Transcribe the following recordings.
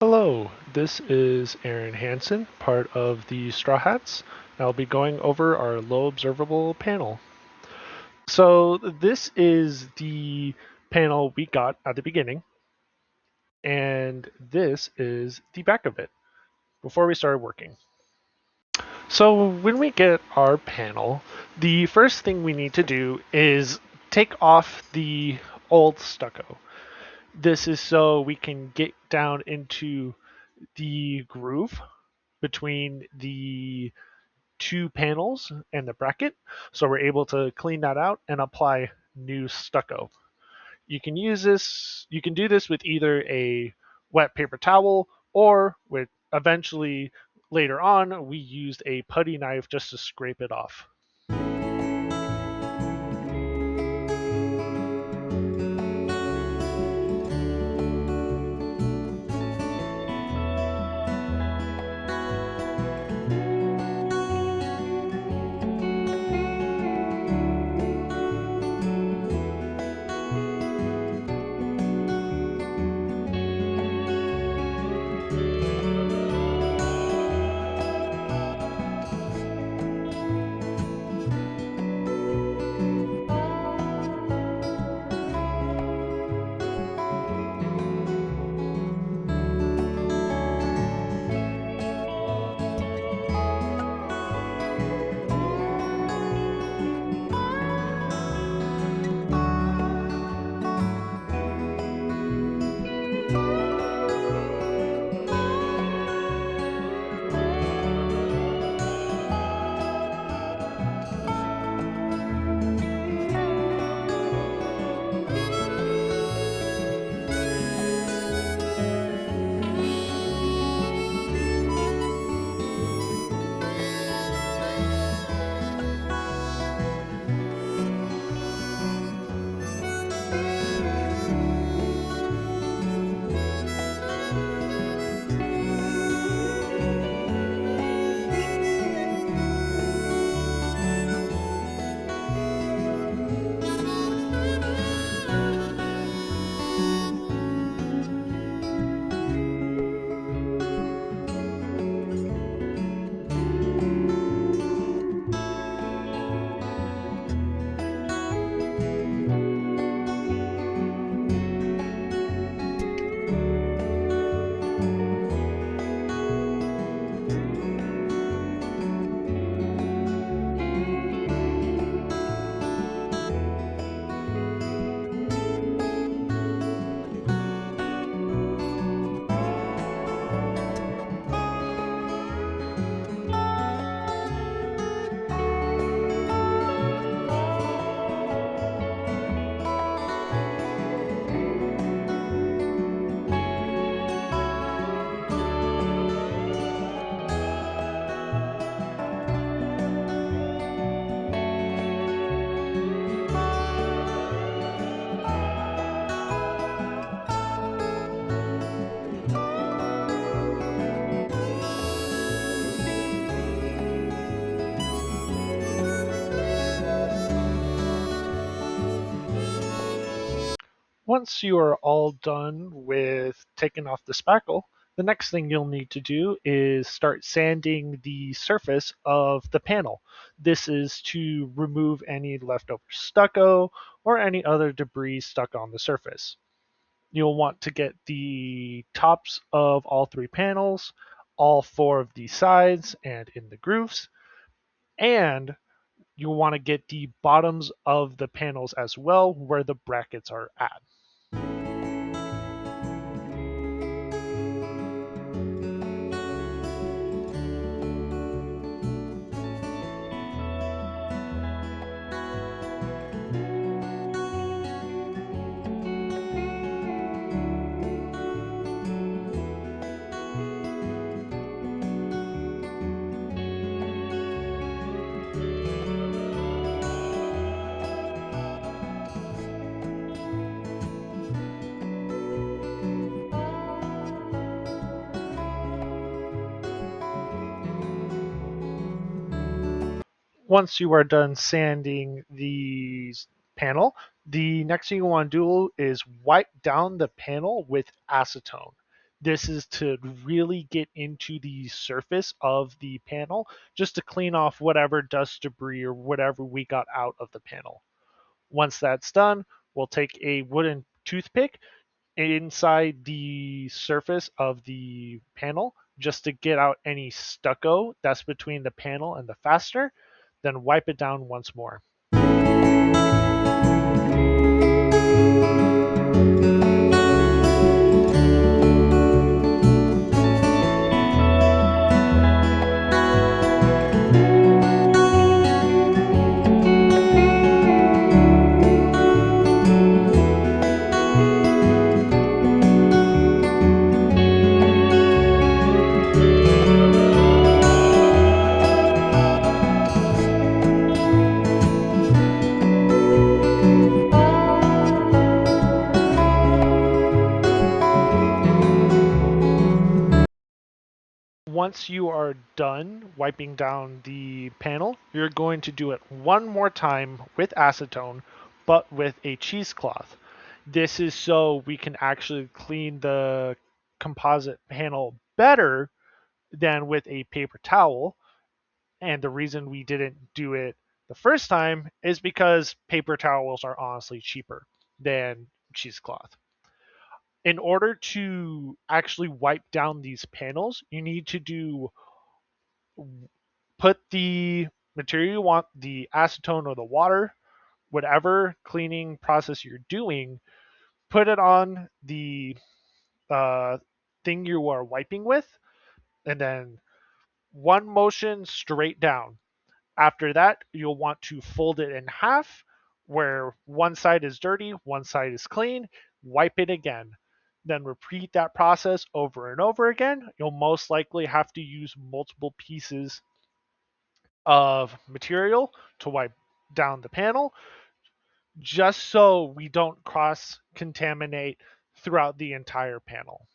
Hello, this is Aaron Hansen, part of the Straw Hats. I'll be going over our low observable panel. So this is the panel we got at the beginning, and this is the back of it before we started working. So when we get our panel, the first thing we need to do is take off the old stucco. This is so we can get down into the groove between the two panels and the bracket. So we're able to clean that out and apply new stucco. You can do this with either a wet paper towel or with eventually later on we used a putty knife just to scrape it off. Once you are all done with taking off the spackle, the next thing you'll need to do is start sanding the surface of the panel. This is to remove any leftover stucco or any other debris stuck on the surface. You'll want to get the tops of all three panels, all four of the sides and in the grooves, and you'll want to get the bottoms of the panels as well where the brackets are at. Once you are done sanding the panel, the next thing you want to do is wipe down the panel with acetone. This is to really get into the surface of the panel just to clean off whatever dust, debris, or whatever we got out of the panel. Once that's done, we'll take a wooden toothpick inside the surface of the panel just to get out any stucco that's between the panel and the fastener, then wipe it down once more. Once you are done wiping down the panel, you're going to do it one more time with acetone, but with a cheesecloth. This is so we can actually clean the composite panel better than with a paper towel. And the reason we didn't do it the first time is because paper towels are honestly cheaper than cheesecloth. In order to actually wipe down these panels, you need to put the material you want, the acetone or the water, whatever cleaning process you're doing, put it on the uh, thing you are wiping with, and then one motion straight down. After that, you'll want to fold it in half, where one side is dirty, one side is clean, wipe it again. Then repeat that process over and over again. You'll most likely have to use multiple pieces of material to wipe down the panel, just so we don't cross contaminate throughout the entire panel.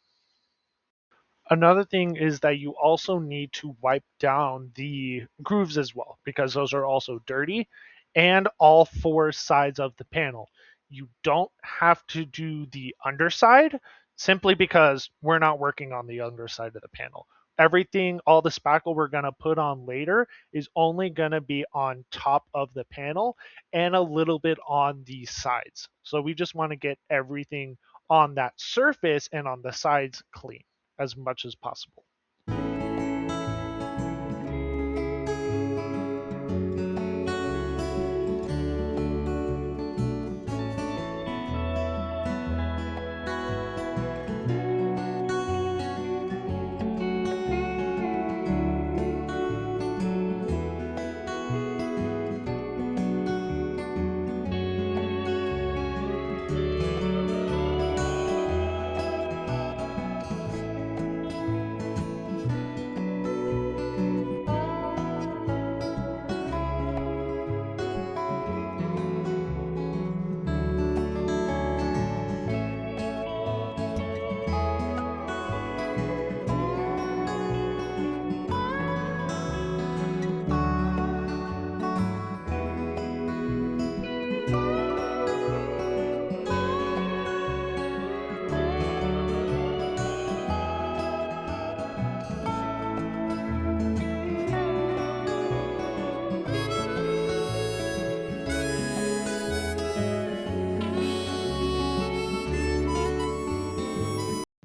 Another thing is that you also need to wipe down the grooves as well, because those are also dirty, and all four sides of the panel. You don't have to do the underside simply because we're not working on the underside of the panel. Everything, all the spackle we're going to put on later is only going to be on top of the panel and a little bit on the sides. So we just want to get everything on that surface and on the sides clean as much as possible.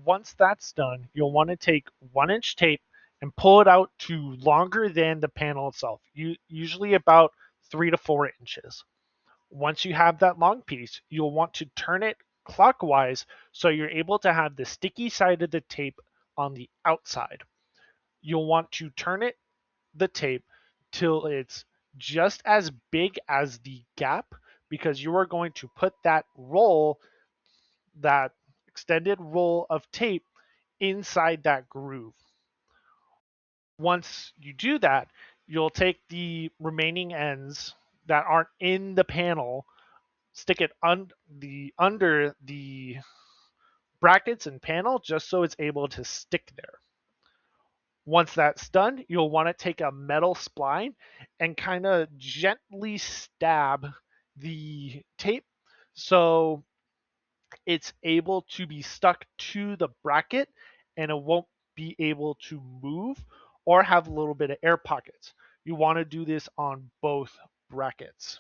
Once that's done, you'll want to take 1 inch tape and pull it out to longer than the panel itself, usually about 3 to 4 inches. Once you have that long piece, you'll want to turn it clockwise so you're able to have the sticky side of the tape on the outside. You'll want to turn the tape till it's just as big as the gap, because you are going to put that extended roll of tape inside that groove. Once you do that, you'll take the remaining ends that aren't in the panel, stick it under the brackets and panel just so it's able to stick there. Once that's done, you'll want to take a metal spline and kind of gently stab the tape so it's able to be stuck to the bracket and it won't be able to move or have a little bit of air pockets. You want to do this on both brackets.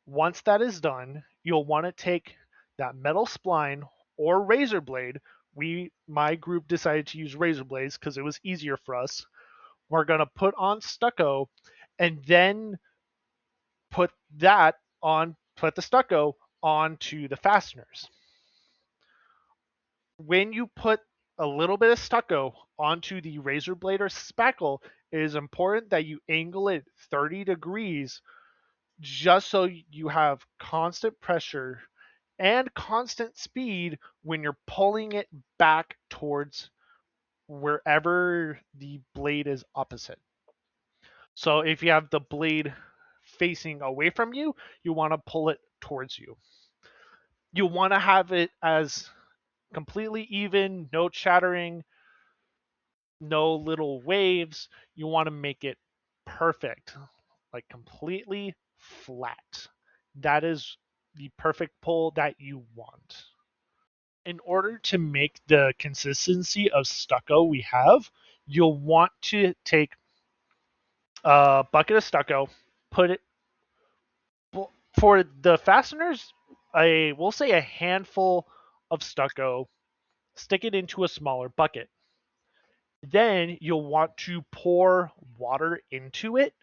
Once that is done, you'll want to take that metal spline or razor blade. My group decided to use razor blades because it was easier for us. We're going to put on stucco and then put put the stucco onto the fasteners. When you put a little bit of stucco onto the razor blade or spackle, it is important that you angle it 30 degrees just so you have constant pressure and constant speed when you're pulling it back towards wherever the blade is opposite. So if you have the blade facing away from you, you want to pull it towards you. You want to have it as completely even, no chattering, no little waves. You want to make it perfect, like completely flat. That is the perfect pull that you want. In order to make the consistency of stucco we have, you'll want to take a bucket of stucco, put it for the fasteners, we'll say a handful of stucco, stick it into a smaller bucket. Then you'll want to pour water into it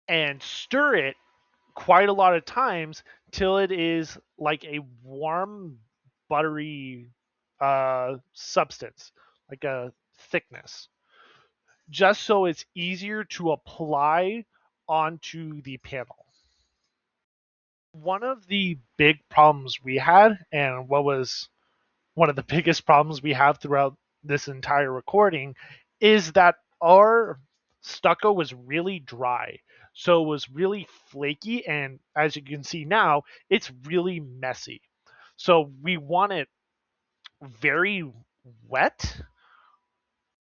and stir it quite a lot of times till it is like a warm, buttery substance, like a thickness, just so it's easier to apply onto the panel. One of the big problems we had, and what was one of the biggest problems we have throughout this entire recording, is that our stucco was really dry. So it was really flaky, and as you can see now, it's really messy. So we want it very wet,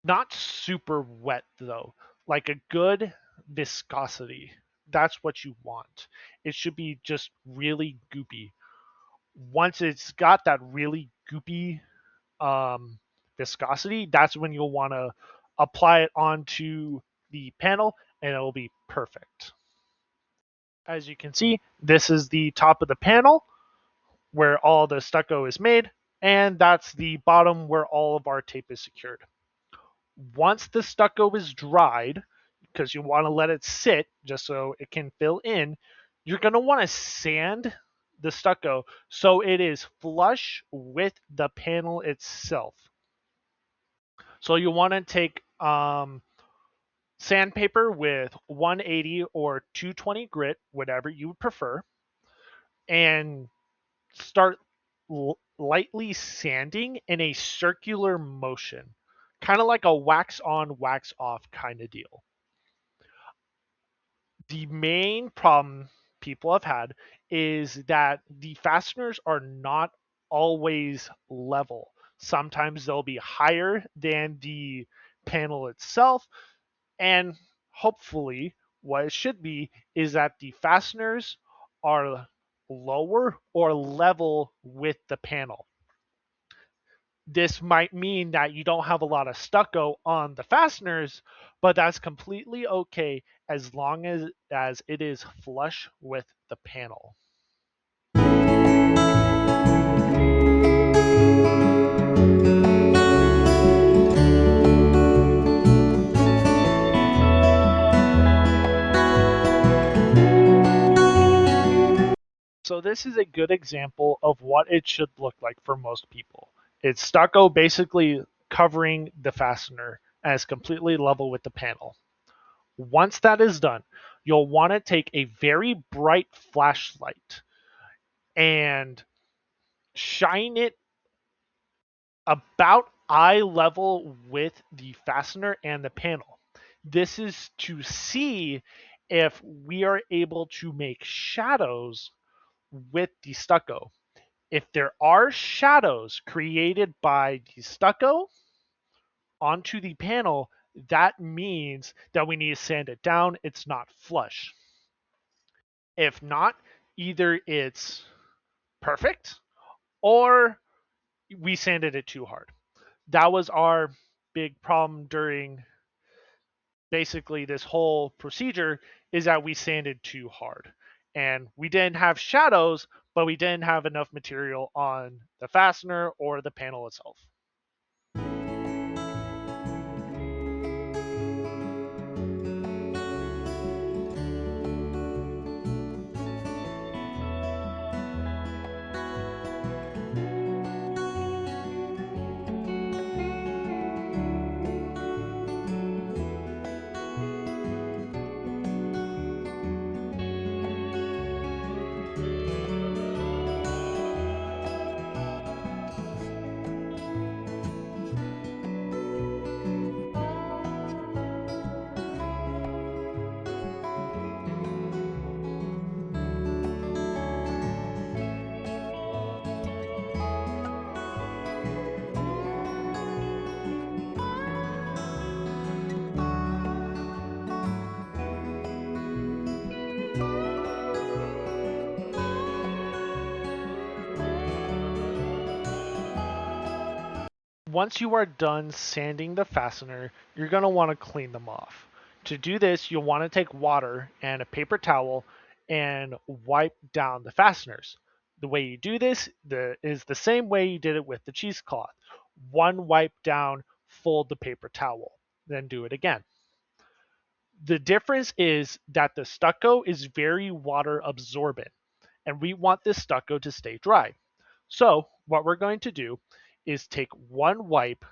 not super wet though, like a good viscosity. That's what you want. It should be just really goopy. Once it's got that really goopy viscosity, that's when you'll want to apply it onto the panel and it'll be perfect. As you can see, this is the top of the panel where all the stucco is made, and that's the bottom where all of our tape is secured. Once the stucco is dried, because you want to let it sit just so it can fill in, you're going to want to sand the stucco so it is flush with the panel itself. So you want to take sandpaper with 180 or 220 grit, whatever you would prefer, and start lightly sanding in a circular motion, kind of like a wax on, wax off kind of deal. The main problem people have had is that the fasteners are not always level. Sometimes they'll be higher than the panel itself, and hopefully, what it should be is that the fasteners are lower or level with the panel. This might mean that you don't have a lot of stucco on the fasteners, but that's completely okay as long as it is flush with the panel. So this is a good example of what it should look like for most people. It's stucco basically covering the fastener and it's completely level with the panel. Once that is done, you'll want to take a very bright flashlight and shine it about eye level with the fastener and the panel. This is to see if we are able to make shadows with the stucco. If there are shadows created by the stucco onto the panel, that means that we need to sand it down. It's not flush. If not, either it's perfect or we sanded it too hard. that was our big problem during basically this whole procedure, is that we sanded too hard. And we didn't have shadows, but we didn't have enough material on the fastener or the panel itself. Once you are done sanding the fastener, you're going to want to clean them off. To do this, you'll want to take water and a paper towel and wipe down the fasteners. The way you do this is the same way you did it with the cheesecloth. One wipe down, fold the paper towel, then do it again. The difference is that the stucco is very water absorbent, and we want this stucco to stay dry. So what we're going to do is take one wipe,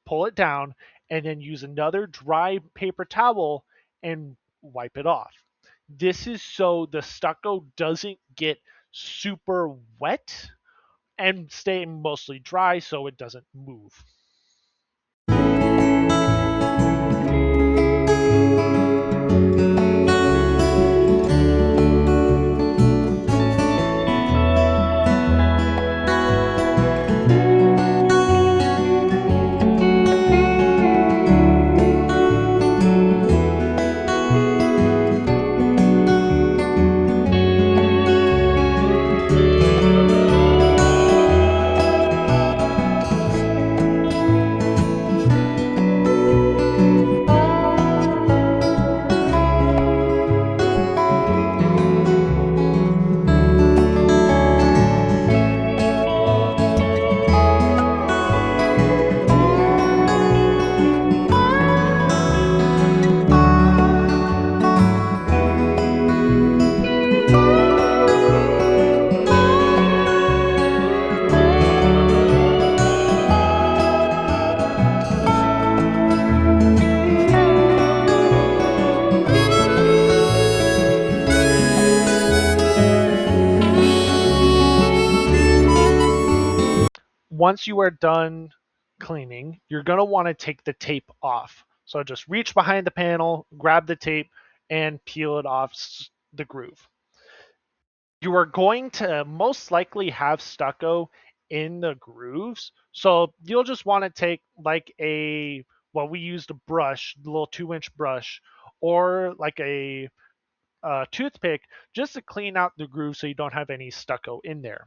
pull it down, and then use another dry paper towel and wipe it off. This is so the stucco doesn't get super wet and stay mostly dry so it doesn't move. Once you are done cleaning, you're going to want to take the tape off. So just reach behind the panel, grab the tape, and peel it off the groove. You are going to most likely have stucco in the grooves. So you'll just want to take like we used a brush, a little 2-inch brush, or like a toothpick just to clean out the groove so you don't have any stucco in there.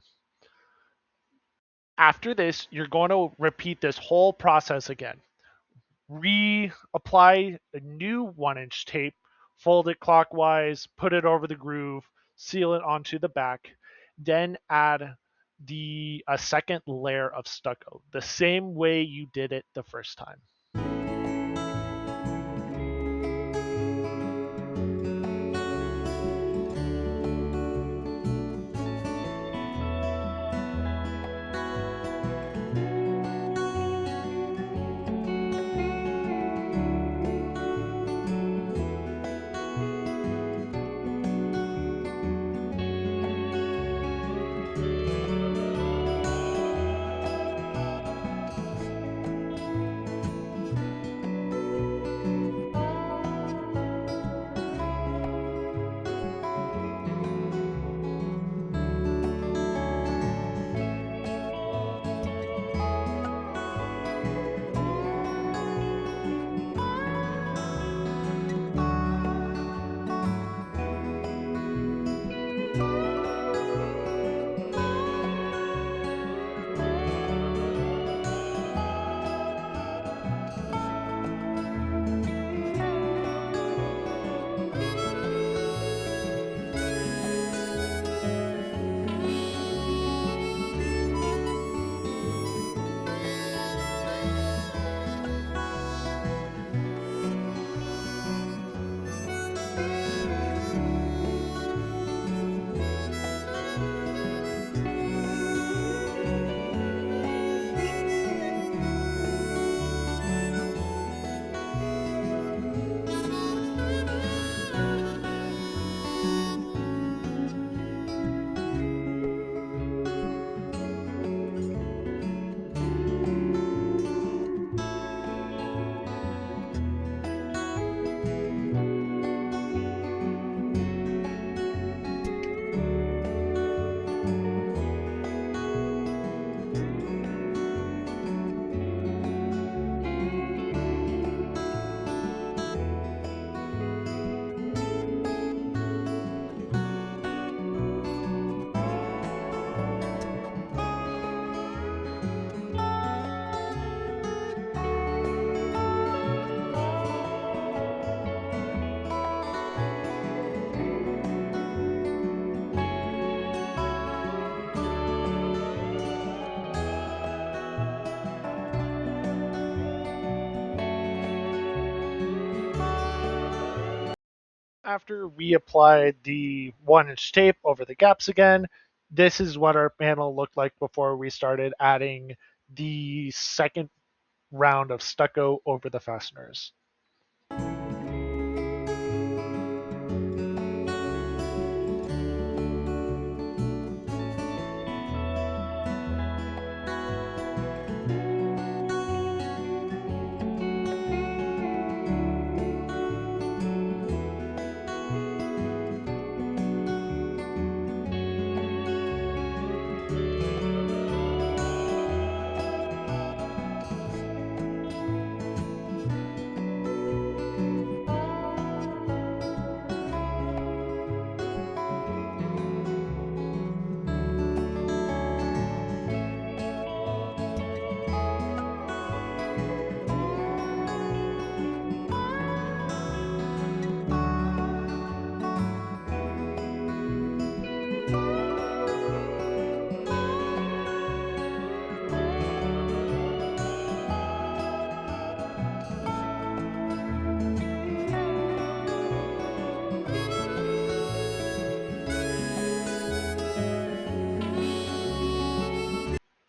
After this, you're going to repeat this whole process again. Reapply a new 1-inch tape, fold it clockwise, put it over the groove, seal it onto the back, then add a second layer of stucco, the same way you did it the first time. after we applied the 1-inch tape over the gaps again, this is what our panel looked like before we started adding the second round of stucco over the fasteners.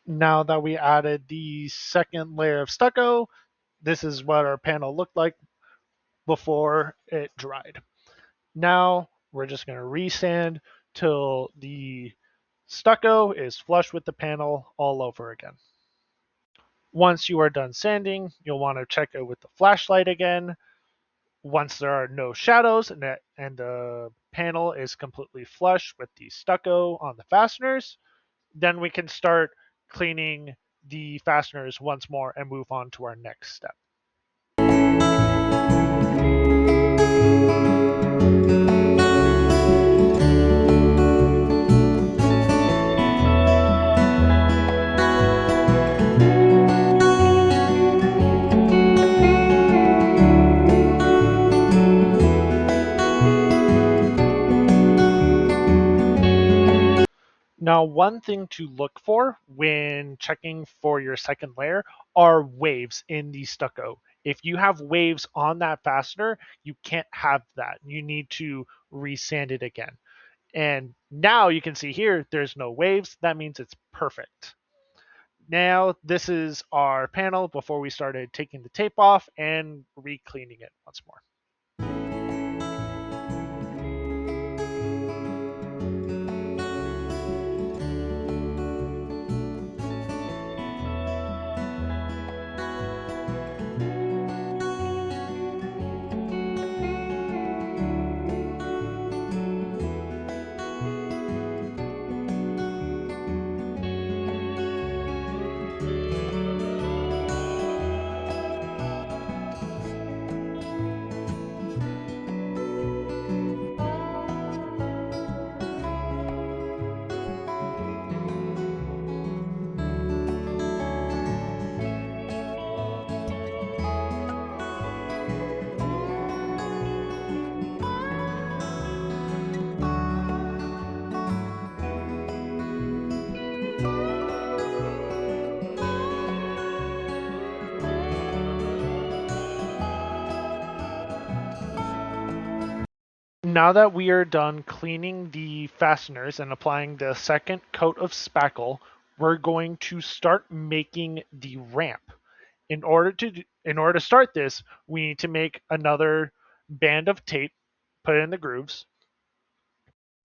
Now that we added the second layer of stucco, this is what our panel looked like before it dried. Now we're just going to resand till the stucco is flush with the panel all over again. Once you are done sanding, you'll want to check it with the flashlight again. Once there are no shadows and the panel is completely flush with the stucco on the fasteners, then we can start cleaning the fasteners once more and move on to our next step. Now, one thing to look for when checking for your second layer are waves in the stucco. If you have waves on that fastener, you can't have that. You need to resand it again. And now you can see here, there's no waves. That means it's perfect. Now, this is our panel before we started taking the tape off and re-cleaning it once more. Now that we are done cleaning the fasteners and applying the second coat of spackle, we're going to start making the ramp. In order to start this, we need to make another band of tape, put it in the grooves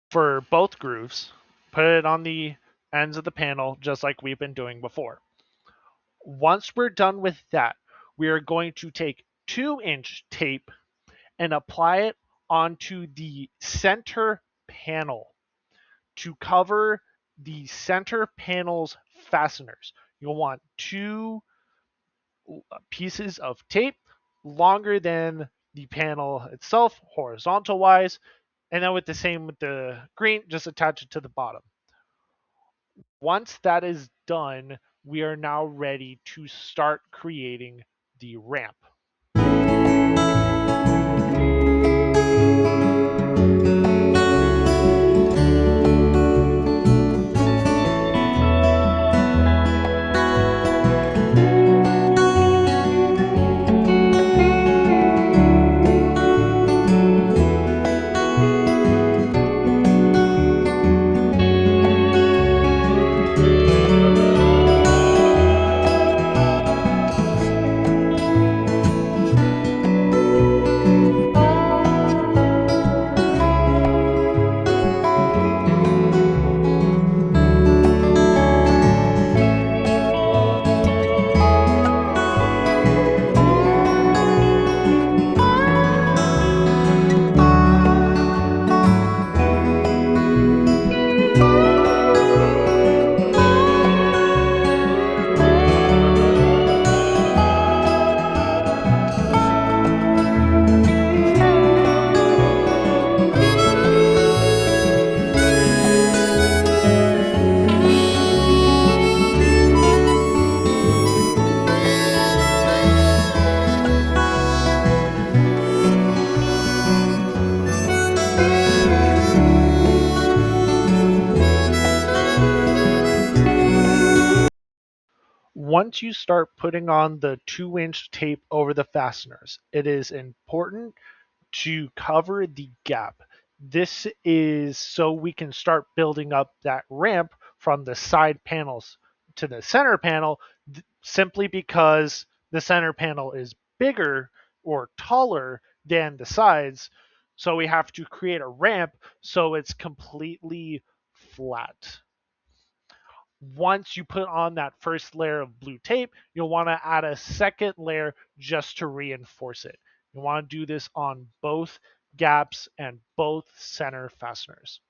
for both grooves, put it on the ends of the panel just like we've been doing before. Once we're done with that, we are going to take 2-inch tape and apply it onto the center panel to cover the center panel's fasteners. You'll want 2 pieces of tape longer than the panel itself, horizontal wise, and then with the same with the green, just attach it to the bottom. Once that is done, we are now ready to start creating the ramp. once you start putting on the 2-inch tape over the fasteners, it is important to cover the gap. This is so we can start building up that ramp from the side panels to the center panel, simply because the center panel is bigger or taller than the sides. So we have to create a ramp so it's completely flat. Once you put on that first layer of blue tape, you'll want to add a second layer just to reinforce it. You want to do this on both gaps and both center fasteners.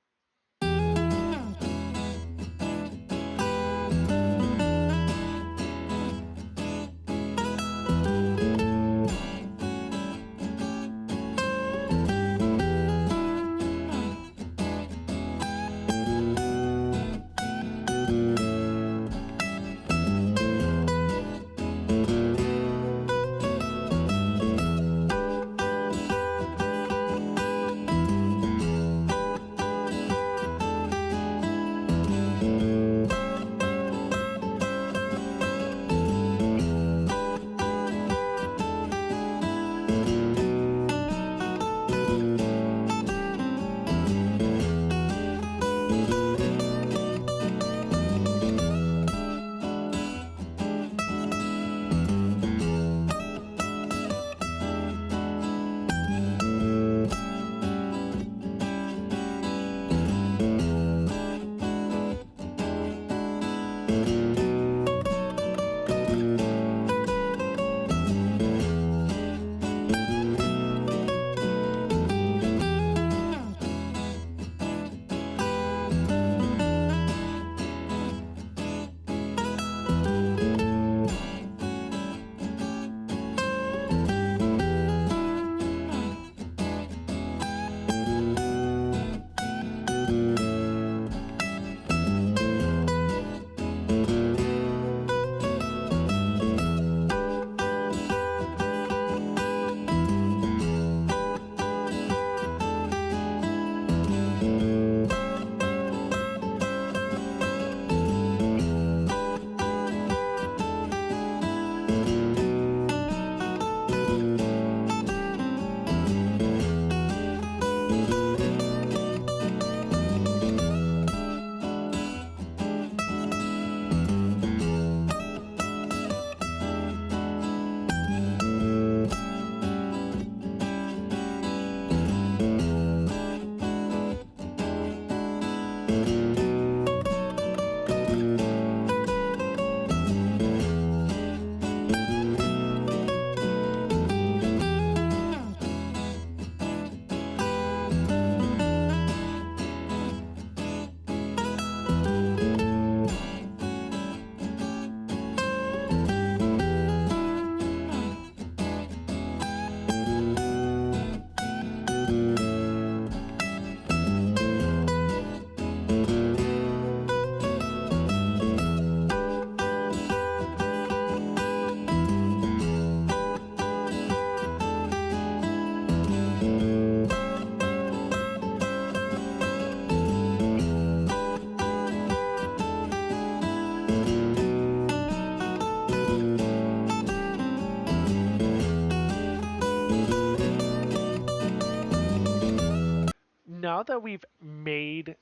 Now that we've made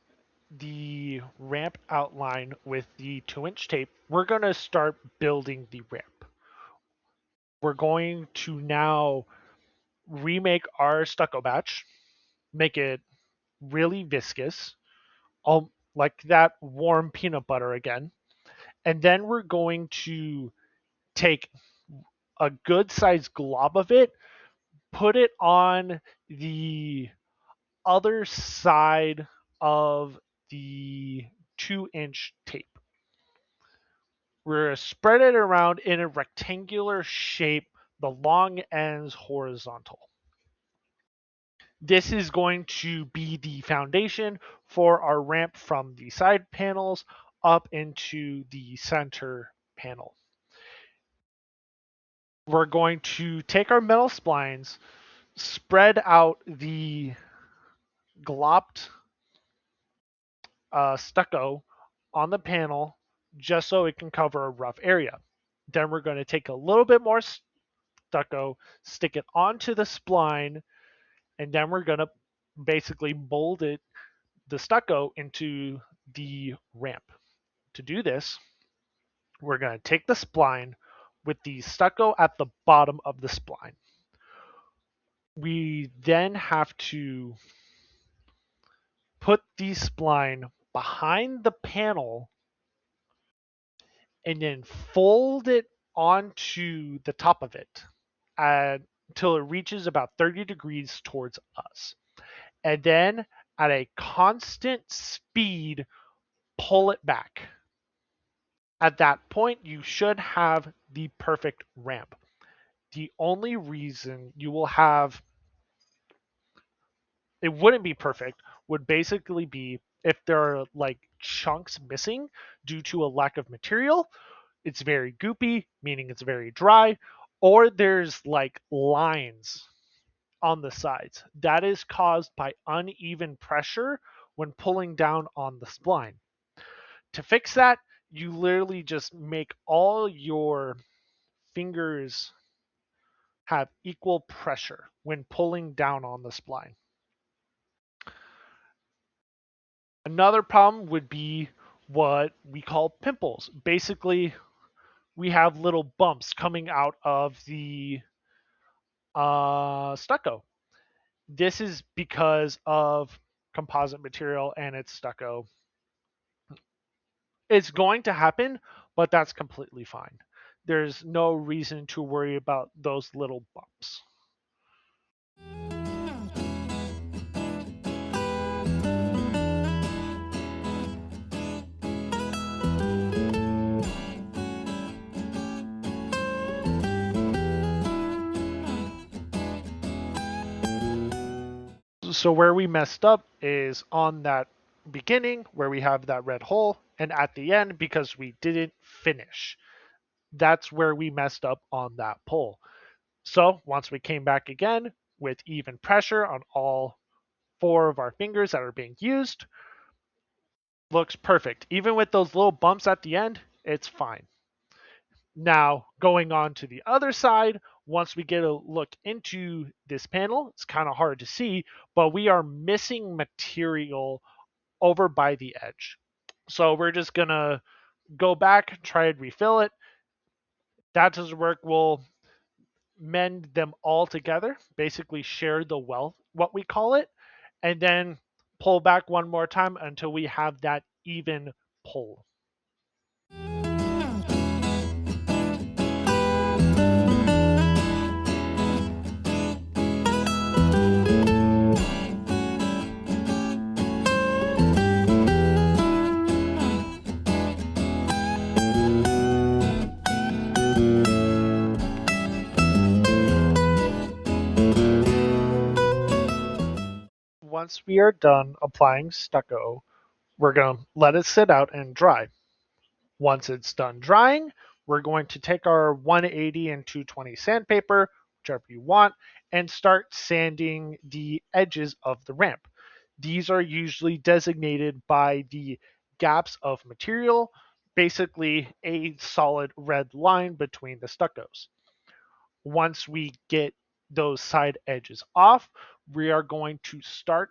the ramp outline with the 2-inch tape, we're going to start building the ramp. We're going to now remake our stucco batch, make it really viscous, like that warm peanut butter again. And then we're going to take a good sized glob of it, put it on the other side of the 2-inch tape. We're going to spread it around in a rectangular shape, the long ends horizontal. This is going to be the foundation for our ramp from the side panels up into the center panel. We're going to take our metal splines, spread out the glopped stucco on the panel just so it can cover a rough area. Then we're going to take a little bit more stucco, stick it onto the spline, and then we're going to basically mold it, the stucco, into the ramp. To do this, we're going to take the spline with the stucco at the bottom of the spline. We then have to put the spline behind the panel and then fold it onto the top of it until it reaches about 30 degrees towards us. And then at a constant speed, pull it back. At that point, you should have the perfect ramp. The only reason you will have it wouldn't be perfect would basically be if there are like chunks missing due to a lack of material. It's very goopy, meaning it's very dry, or there's like lines on the sides. That is caused by uneven pressure when pulling down on the spline. To fix that, you literally just make all your fingers have equal pressure when pulling down on the spline. Another problem would be what we call pimples. Basically, we have little bumps coming out of the stucco. This is because of composite material and it's stucco. It's going to happen, but that's completely fine. There's no reason to worry about those little bumps. So where we messed up is on that beginning where we have that red hole, and at the end because we didn't finish. That's where we messed up on that pole. So once we came back again with even pressure on all 4 of our fingers that are being used, looks perfect. Even with those little bumps at the end, it's fine. Now, going on to the other side, once we get a look into this panel, it's kind of hard to see, but we are missing material over by the edge. So we're just going to go back, try and refill it. That doesn't work. We'll mend them all together, basically share the wealth, what we call it, and then pull back one more time until we have that even pull. Once we are done applying stucco, we're going to let it sit out and dry. Once it's done drying, we're going to take our 180 and 220 sandpaper, whichever you want, and start sanding the edges of the ramp. These are usually designated by the gaps of material, basically a solid red line between the stuccos. Once we get those side edges off, we are going to start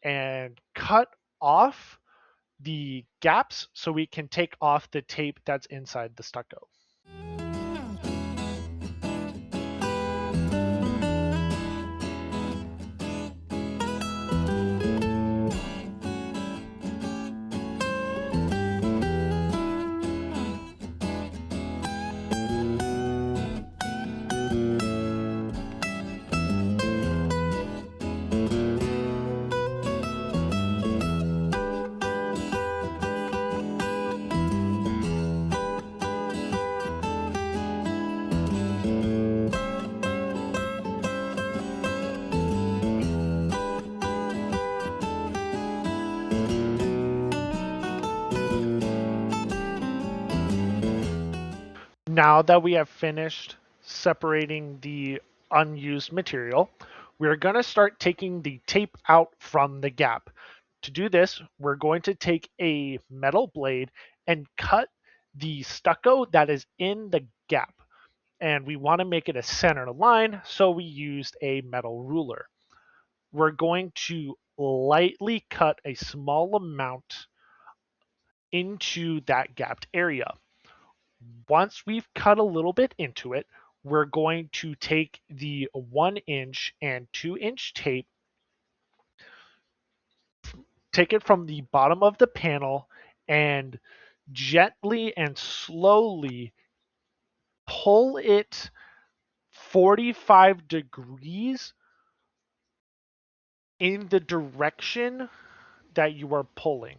and cut off the gaps so we can take off the tape that's inside the stucco. Now that we have finished separating the unused material, we're going to start taking the tape out from the gap. To do this, we're going to take a metal blade and cut the stucco that is in the gap. And we want to make it a center line, so we used a metal ruler. We're going to lightly cut a small amount into that gapped area. Once we've cut a little bit into it, we're going to take the 1-inch and 2-inch tape, take it from the bottom of the panel, and gently and slowly pull it 45 degrees in the direction that you are pulling.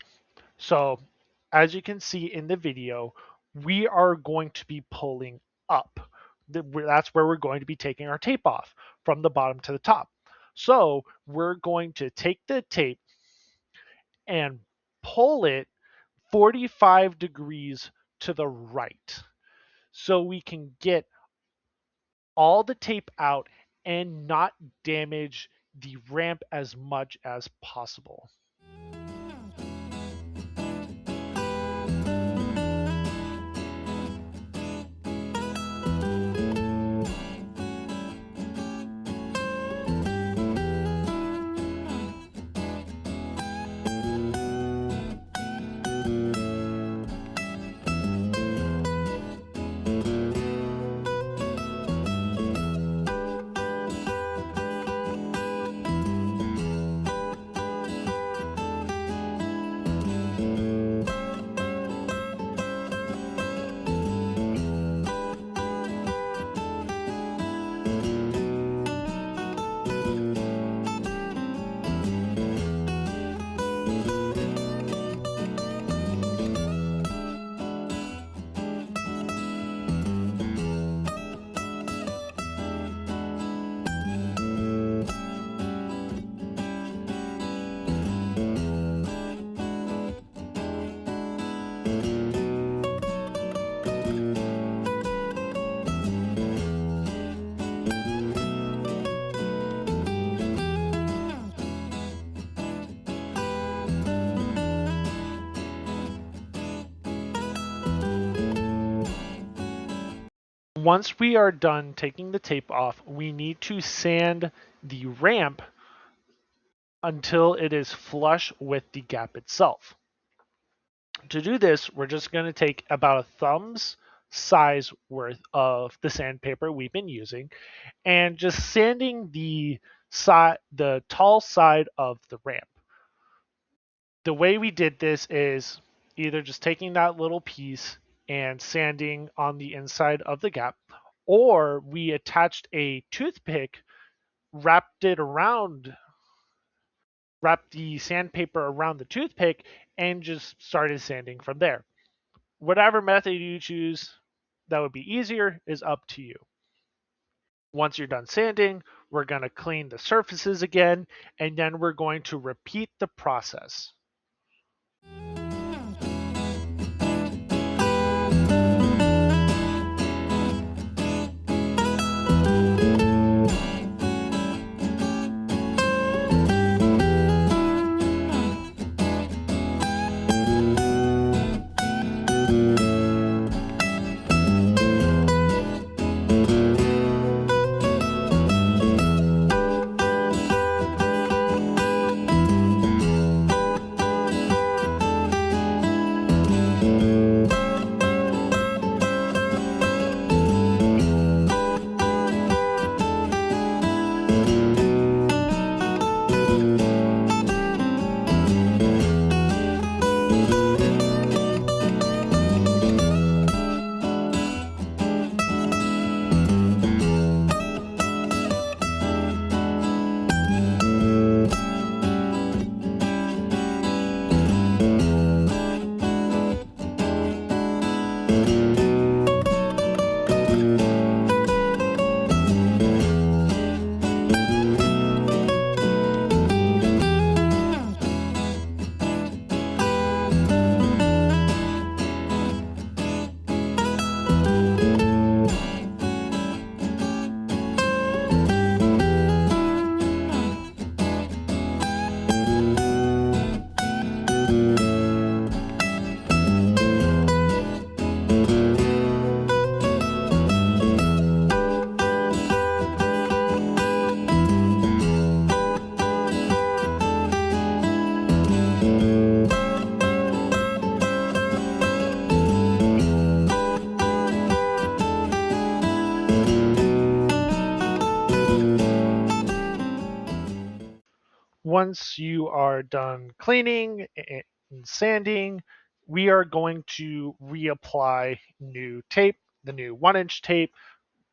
So, as you can see in the video, we are going to be pulling up. That's where we're going to be taking our tape off, from the bottom to the top. So, we're going to take the tape and pull it 45 degrees to the right, so we can get all the tape out and not damage the ramp as much as possible. Once we are done taking the tape off, we need to sand the ramp until it is flush with the gap itself. To do this, we're just going to take about a thumb's size worth of the sandpaper we've been using and just sanding the tall side of the ramp. The way we did this is either just taking that little piece and sanding on the inside of the gap, or we attached a toothpick, wrapped the sandpaper around the toothpick, and just started sanding from there. Whatever method you choose that would be easier is up to you. Once you're done sanding, we're going to clean the surfaces again, and then we're going to repeat the process. once you are done cleaning and sanding, we are going to reapply new tape, the new 1-inch tape,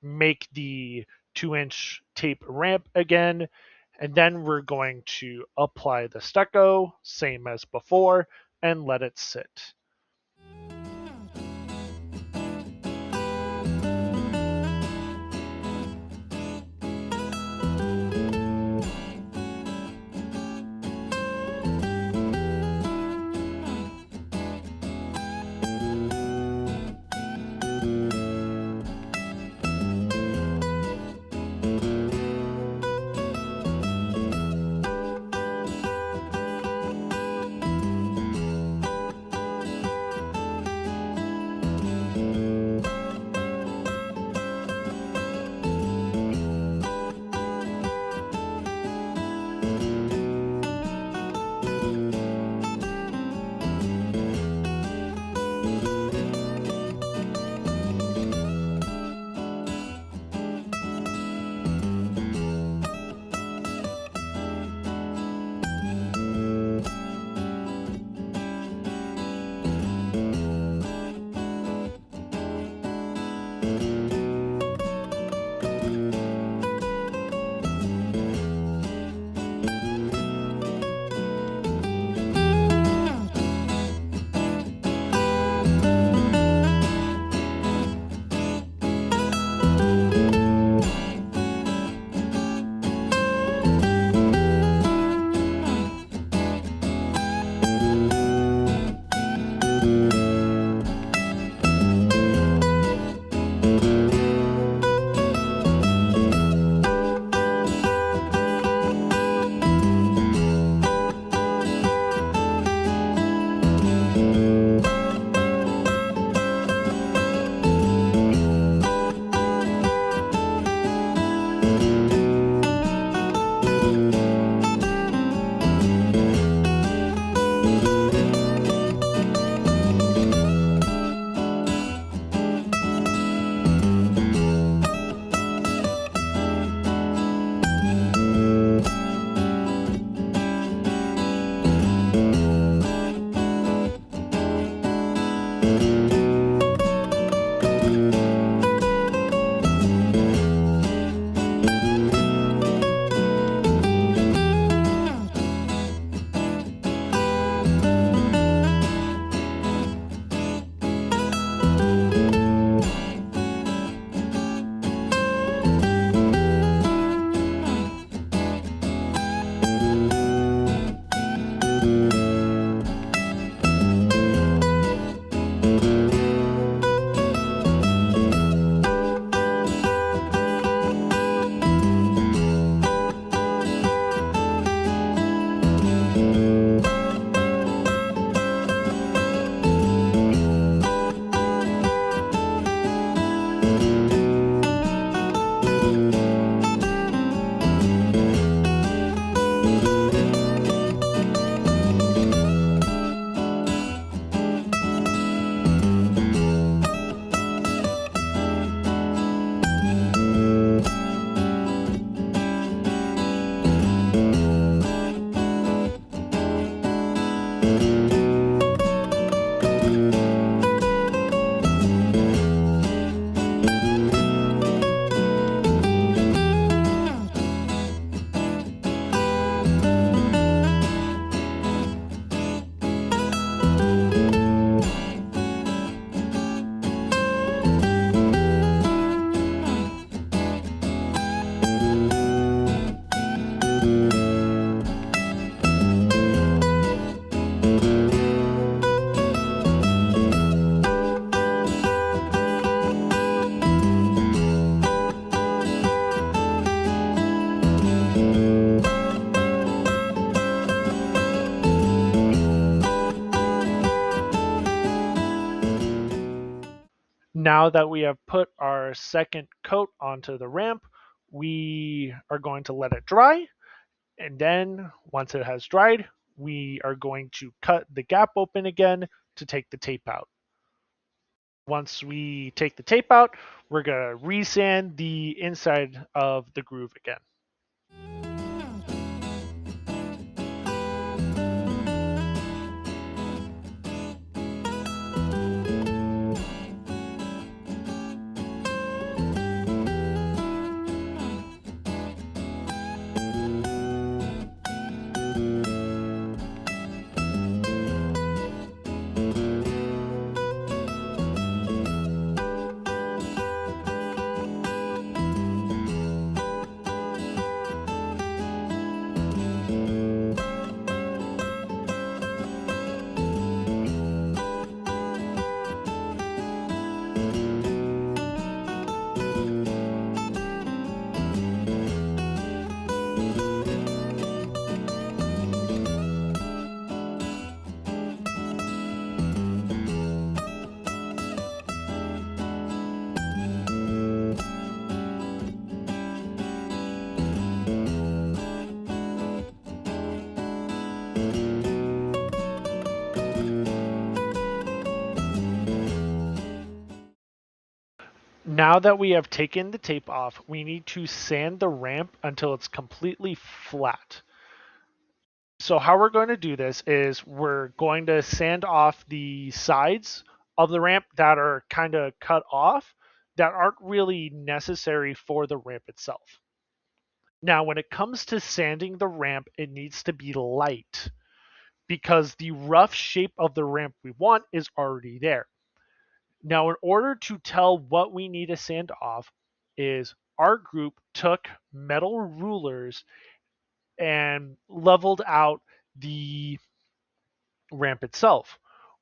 make the 2-inch tape ramp again, and then we're going to apply the stucco, same as before, and let it sit. Now that we have put our second coat onto the ramp, we are going to let it dry. And then once it has dried, we are going to cut the gap open again to take the tape out. Once we take the tape out, we're going to resand the inside of the groove again. Now that we have taken the tape off, we need to sand the ramp until it's completely flat. So how we're going to do this is we're going to sand off the sides of the ramp that are kind of cut off that aren't really necessary for the ramp itself. Now, when it comes to sanding the ramp, it needs to be light because the rough shape of the ramp we want is already there. Now, in order to tell what we need to sand off, is our group took metal rulers and leveled out the ramp itself.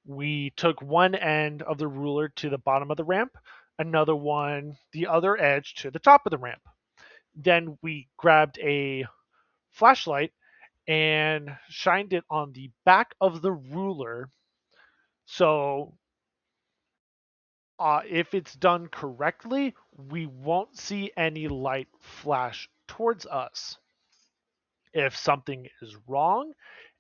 We took one end of the ruler to the bottom of the ramp, another one, the other edge to the top of the ramp. Then we grabbed a flashlight and shined it on the back of the ruler. So if it's done correctly, we won't see any light flash towards us. If something is wrong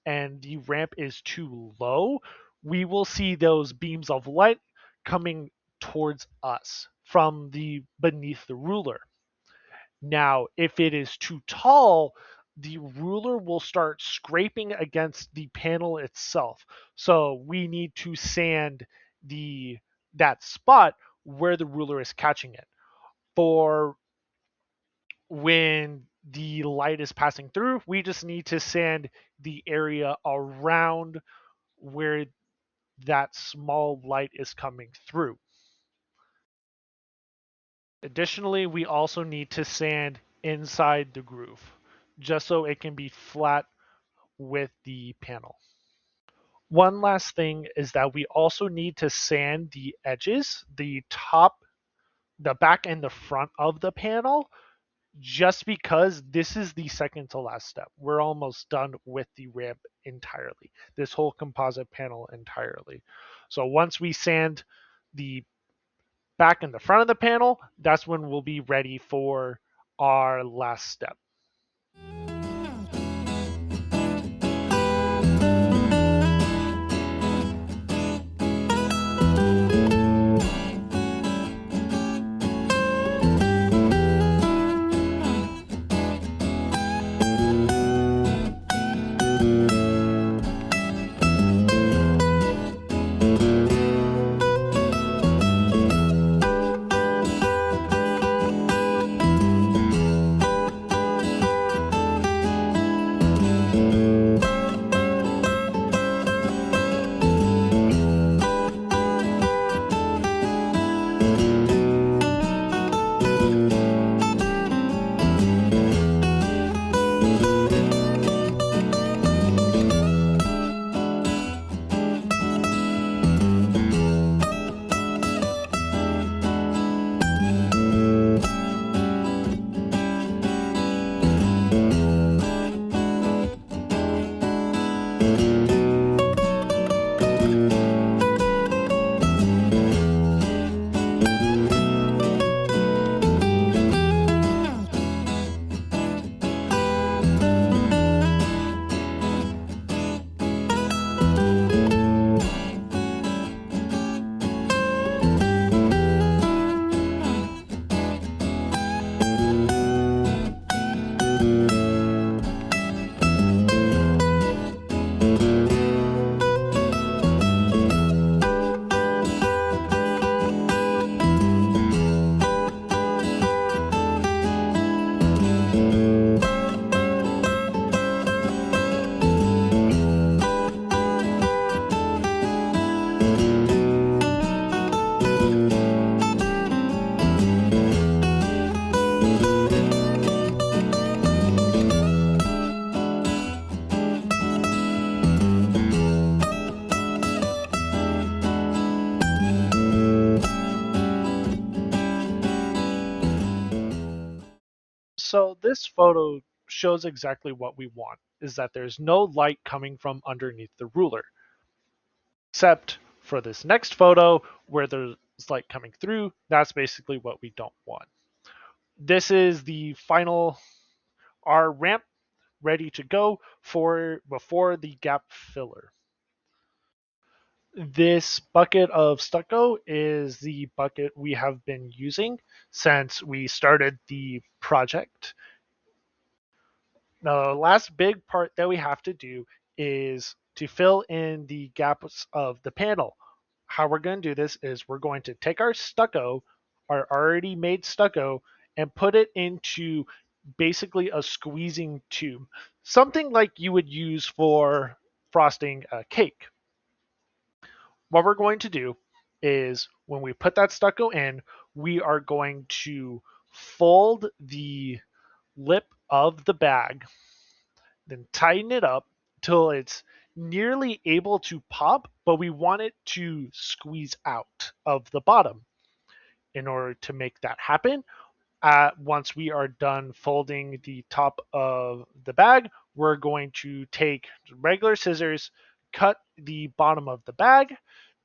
and the ramp is too low, we will see those beams of light coming towards us from the beneath the ruler. Now, if it is too tall, the ruler will start scraping against the panel itself. So we need to sand the that spot where the ruler is catching it. For when the light is passing through, we just need to sand the area around where that small light is coming through. Additionally, we also need to sand inside the groove just so it can be flat with the panel. One last thing is that we also need to sand the edges, the top, the back, and the front of the panel, just because this is the second to last step. We're almost done with the ramp entirely, this whole composite panel entirely. So once we sand the back and the front of the panel, that's when we'll be ready for our last step. So this photo shows exactly what we want, is that there's no light coming from underneath the ruler. Except for this next photo where there's light coming through, that's basically what we don't want. This is the final our ramp ready to go for before the gap filler. This bucket of stucco is the bucket we have been using since we started the project. Now, the last big part that we have to do is to fill in the gaps of the panel. How we're going to do this is we're going to take our stucco, our already made stucco, and put it into basically a squeezing tube, something like you would use for frosting a cake. What we're going to do is when we put that stucco in, we are going to fold the lip of the bag, then tighten it up till it's nearly able to pop, but we want it to squeeze out of the bottom. In order to make that happen, once we are done folding the top of the bag, we're going to take regular scissors, cut the bottom of the bag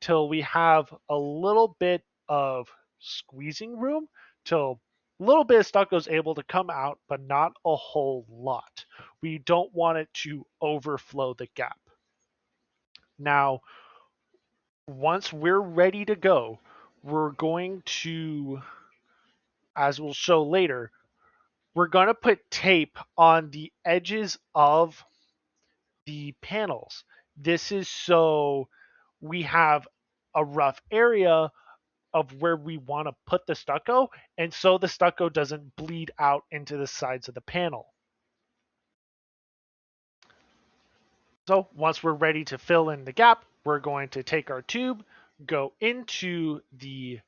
till we have a little bit of squeezing room, till a little bit of stucco is able to come out, but not a whole lot. We don't want it to overflow the gap. Now, once we're ready to go, we're going to, as we'll show later, we're going to put tape on the edges of the panels. This is so we have a rough area of where we want to put the stucco, and so the stucco doesn't bleed out into the sides of the panel. So once we're ready to fill in the gap, we're going to take our tube, go into the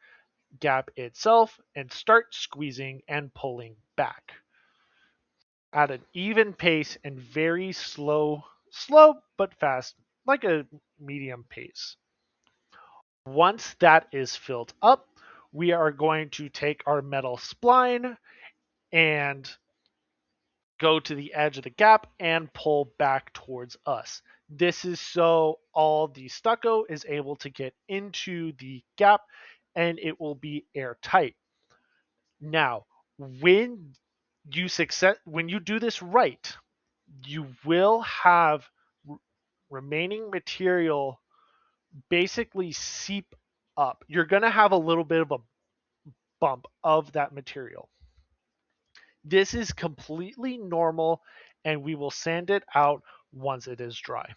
gap itself, and start squeezing and pulling back at an even pace and very slow but fast, like a medium pace. Once that is filled up, we are going to take our metal spline and go to the edge of the gap and pull back towards us. This is so all the stucco is able to get into the gap and it will be airtight. Now, when you do this right, you will have remaining material basically seep up. You're going to have a little bit of a bump of that material. This is completely normal, and we will sand it out once it is dry.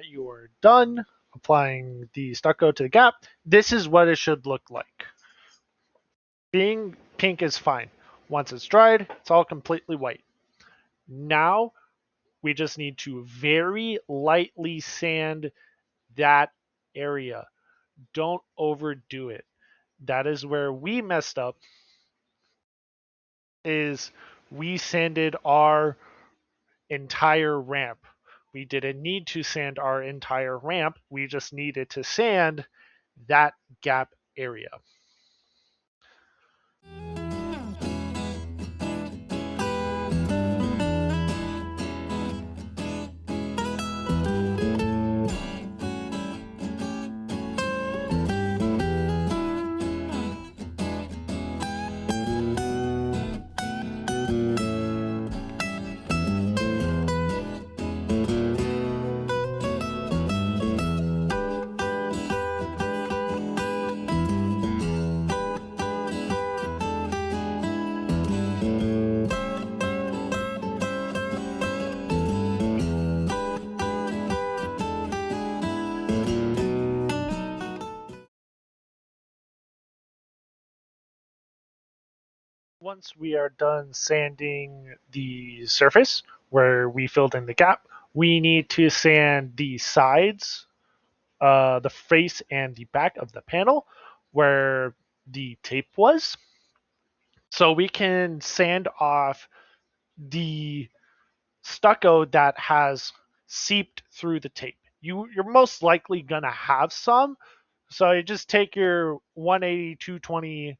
that you're done applying the stucco to the gap, this is what it should look like. Being pink is fine. Once it's dried, it's all completely white. Now we just need to very lightly sand that area. Don't overdo it. That is where we messed up, is we sanded our entire ramp. We didn't need to sand our entire ramp. We just needed to sand that gap area. Once we are done sanding the surface where we filled in the gap, we need to sand the sides, the face and the back of the panel where the tape was. So we can sand off the stucco that has seeped through the tape. You're most likely gonna have some, so you just take your 180, 220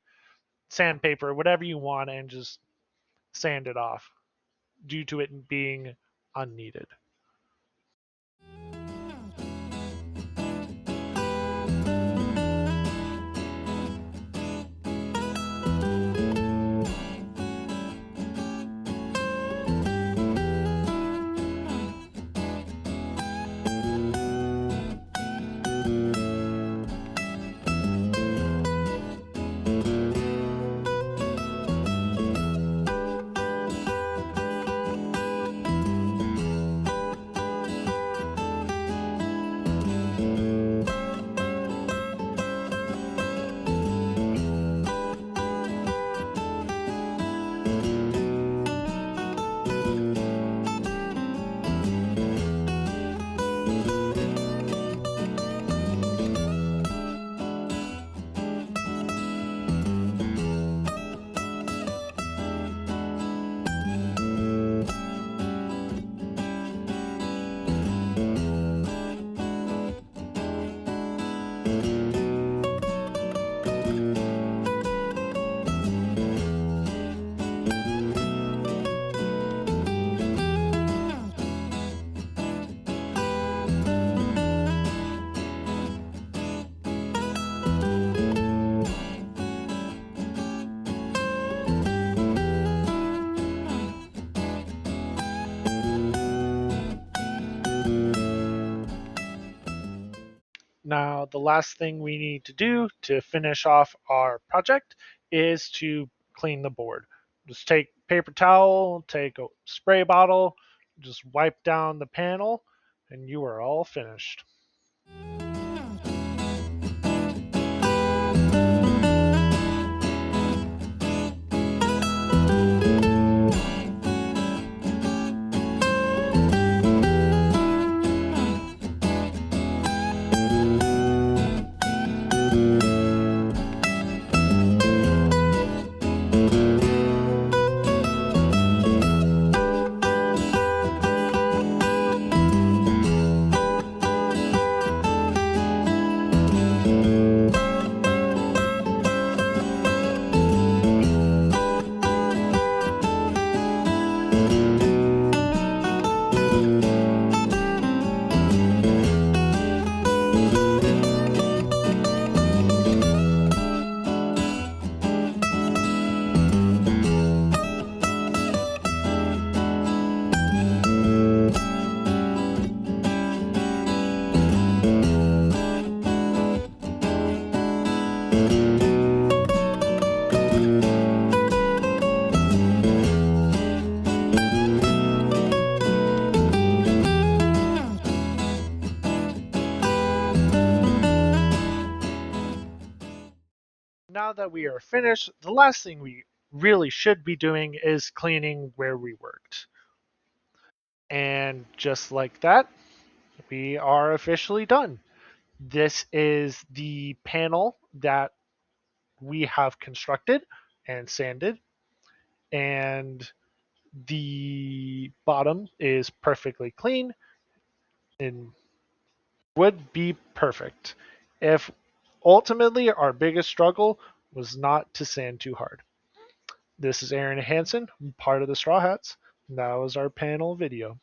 sandpaper, whatever you want, and just sand it off due to it being unneeded. Now, the last thing we need to do to finish off our project is to clean the board. Just take paper towel, take a spray bottle, just wipe down the panel, and you are all finished. now that we are finished, the last thing we really should be doing is cleaning where we worked. And just like that, we are officially done. This is the panel that we have constructed and sanded, and the bottom is perfectly clean and would be perfect if ultimately our biggest struggle was not to sand too hard. This is Aaron Hansen, part of the Straw Hats. That was our panel video.